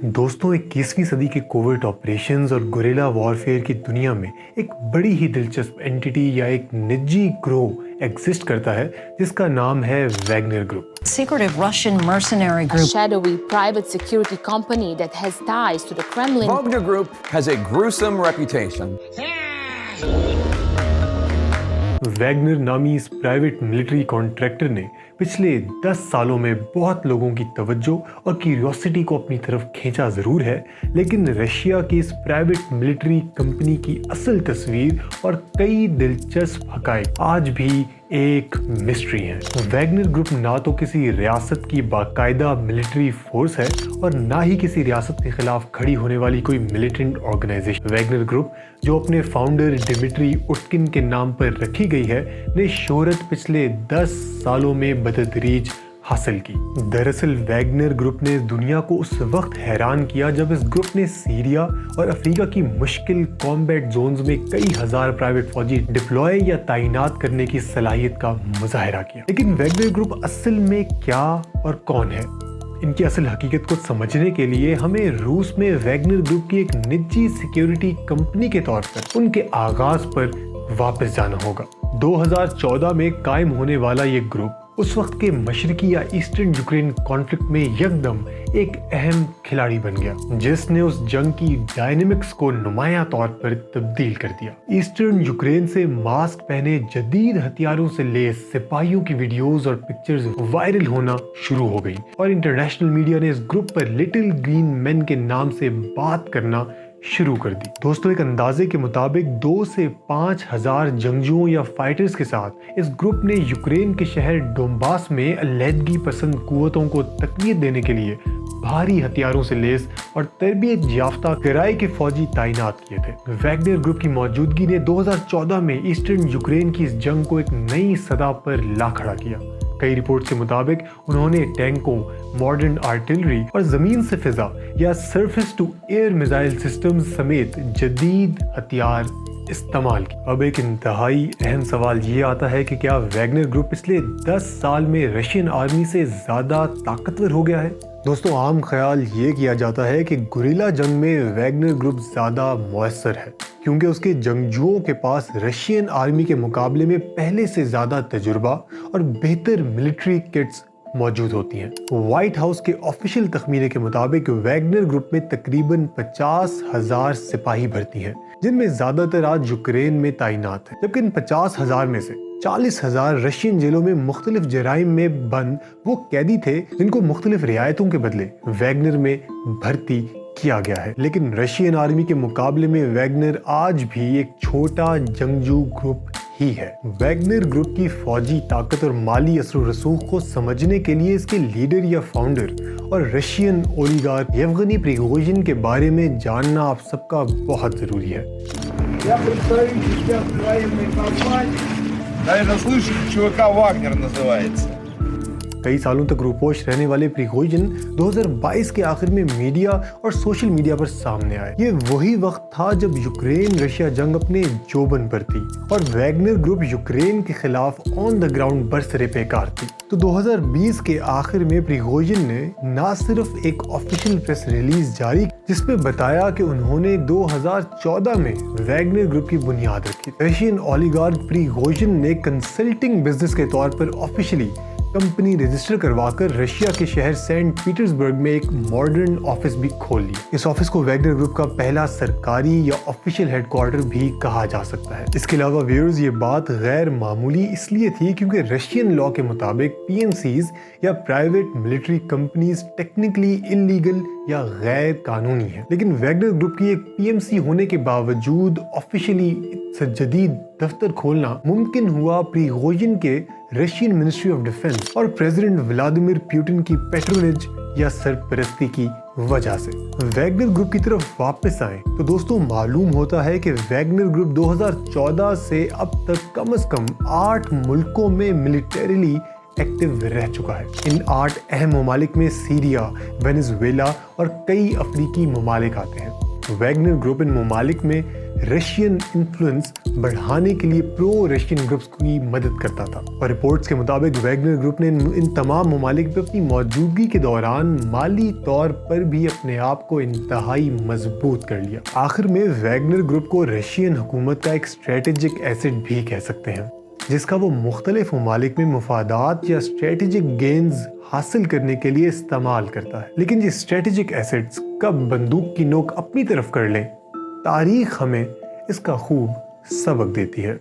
दोस्तों 21वीं सदी के कोवर्ट ऑपरेशंस और गुरिल्ला वॉरफेयर की दुनिया में एक बड़ी ही दिलचस्प एंटिटी या एक निजी ग्रोह एग्जिस्ट करता है जिसका नाम है Wagner group. Secretive Russian mercenary group. A shadowy private security company that has ties to the Kremlin. Wagner Group has a gruesome reputation. Wagner नामी इस प्राइवेट मिलिट्री कॉन्ट्रैक्टर ने पिछले 10 सालों में बहुत लोगों की तवज्जो और क्यूरियोसिटी को अपनी तरफ खींचा जरूर है, लेकिन रशिया की इस प्राइवेट मिलिट्री कंपनी की असल तस्वीर और कई दिलचस्प हकायक आज भी एक मिस्ट्री है। वैगनर ग्रुप ना तो किसी रियासत की बाकायदा मिलिट्री फोर्स है और ना ही किसी रियासत के खिलाफ खड़ी होने वाली कोई मिलिटेंट ऑर्गेनाइजेशन। वैगनर ग्रुप, जो अपने फाउंडर डिमिट्री उटकिन के नाम पर रखी गई है, ने शोहरत पिछले 10 सालों में बतदरीज हासिल की। दरअसल वैगनर ग्रुप ने दुनिया को उस वक्त हैरान किया जब इस ग्रुप ने सीरिया और अफ्रीका की मुश्किल कॉम्बैट जोन्स में कई हजार प्राइवेट फौजी डिप्लॉय या तैनात करने की सलाहियत का मुजाहरा किया। लेकिन वैगनर ग्रुप असल में क्या और कौन है, इनकी असल हकीकत को समझने के लिए हमें रूस में वैगनर ग्रुप की एक निजी सिक्योरिटी कंपनी के तौर पर उनके आगाज पर वापस जाना होगा। 2014 में कायम होने वाला ये ग्रुप उस वक्त के मशरकी या ईस्टर्न यूक्रेन कॉन्फ्लिक्ट में यकदम एक अहम खिलाड़ी बन गया, जिसने उस जंग की डायनेमिक्स को नुमायां तौर पर तब्दील कर दिया। ईस्टर्न यूक्रेन से मास्क पहने जदीद हथियारों से लैस सिपाहियों की वीडियोस और पिक्चर्स वायरल होना शुरू हो गई और इंटरनेशनल मीडिया ने इस ग्रुप पर लिटिल ग्रीन मैन के नाम से बात करना शुरू कर दी। दोस्तों, एक अंदाजे के मुताबिक 2 से 5 हजार जंगजुओं या फाइटर्स के साथ इस ग्रुप ने यूक्रेन के शहर डोंबास में अलहदगी पसंद कुव्वतों को तकवीत देने के लिए भारी हथियारों से लैस और तरबियत याफ्ता किराए के फौजी तैनात किए थे। वैगनर ग्रुप की मौजूदगी ने 2014 में ईस्टर्न यूक्रेन की इस जंग को एक नई सतह पर ला खड़ा किया। कई रिपोर्ट के मुताबिक उन्होंने टैंकों, मॉडर्न आर्टिलरी और जमीन से फिजा या surface to air missile systems समेत जदीद हथियार इस्तेमाल की। अब एक इंतहाई अहम सवाल ये आता है कि क्या वैगनर ग्रुप पिछले 10 साल में रशियन आर्मी से ज्यादा ताकतवर हो गया है? दोस्तों, आम ख्याल ये किया जाता है कि गुरिल्ला जंग में वैगनर ग्रुप ज्यादा मुअस्सर है क्योंकि उसके जंगजुओं के पास रशियन आर्मी के मुकाबले में पहले से ज्यादा तजुर्बा और बेहतर मिलिट्री किट्स मौजूद होती हैं। व्हाइट हाउस के ऑफिशियल तखमीने के मुताबिक वैगनर ग्रुप में तकरीबन 50,000 सिपाही भर्ती हैं, जिनमें ज्यादातर आज यूक्रेन में तैनात हैं, जबकि इन 50,000 में से 40,000 रशियन जेलों में मुख्तलिफ जराइम में बंद वो कैदी थे जिनको मुख्तलिफ रियायतों के बदले वैगनर में भर्ती किया गया है। लेकिन रशियन आर्मी के मुकाबले में वैगनर आज भी एक छोटा जंगजू ग्रुप ही है। वैगनर ग्रुप की फौजी ताकत और माली असर रसूख को समझने के लिए इसके लीडर या फाउंडर और रशियन ओलिगार्क येवगेनी प्रिगोजिन के बारे में जानना आप सबका बहुत जरूरी है। Наверное, слышали, ЧВК «Вагнер» называется. कई सालों तक रूपोश रहने वाले प्रिगोजिन 2022 के आखिर में मीडिया और सोशल मीडिया पर सामने आए। ये वही वक्त था जब यूक्रेन रशिया जंग अपने जोबन पर थी और वैगनर ग्रुप यूक्रेन के खिलाफ ऑन द ग्राउंड बरसरे पेकार थी। तो 2020 के आखिर में प्रिगोजिन ने न सिर्फ एक ऑफिशियल प्रेस रिलीज जारी जिसमें बताया कि उन्होंने 2014 में वैगनर ग्रुप की बुनियाद रखी। रशियन ओलिगार्क प्रिगोजिन ने कंसल्टिंग बिजनेस के तौर पर ऑफिशियली कंपनी रजिस्टर करवाकर रशिया के शहर सेंट पीटर्सबर्ग में एक मॉडर्न ऑफिस भी खोल लिया। इस ऑफिस को वैगनर ग्रुप का पहला सरकारी या ऑफिशियल हेडक्वार्टर भी कहा जा सकता है। इसके अलावा व्यूअर्स, ये बात गैर मामूली इसलिए थी क्योंकि रशियन लॉ के मुताबिक पीएमसीज या private military companies technically illegal या गैर कानूनी है, लेकिन वैगनर ग्रुप की एक पीएमसी होने के बावजूद ऑफिशियली जदीद दफ्तर खोलना मुमकिन हुआ प्रिगोजिन के रशियन मिनिस्ट्री ऑफ डिफेंस और प्रेसिडेंट व्लादिमीर पुतिन की पेट्रोनेज या सरपरस्ती की वजह से। वैगनर ग्रुप की तरफ वापस आए तो दोस्तों, मालूम होता है कि वैगनर ग्रुप 2014 से अब तक कम से कम 8 मुल्कों में मिलिटरीली एक्टिव रह चुका है। इन 8 अहम ममालिक में सीरिया, वेनेजुएला और कई अफ्रीकी ममालिक आते हैं। वैगनर ग्रुप इन ममालिक में रशियन इन्फ्लुएंस बढ़ाने के लिए प्रो रशियन ग्रुप्स की मदद करता था और रिपोर्ट्स के मुताबिक वैगनर ग्रुप ने इन तमाम ममालिक पे अपनी मौजूदगी के दौरान माली तौर पर भी अपने आप को इंतहाई मजबूत कर लिया। आखिर में वैगनर ग्रुप को रशियन हुकूमत का एक स्ट्रेटेजिक एसेट भी कह सकते हैं, जिसका वो मुख्तलिफ ममालिक में मुफादात या स्ट्रेटेजिक गेन्स हासिल करने के लिए इस्तेमाल करता है। लेकिन ये स्ट्रेटेजिक एसेट्स कब बंदूक की नोक अपनी तरफ कर लें, तारीख हमें इसका खूब सबक देती है।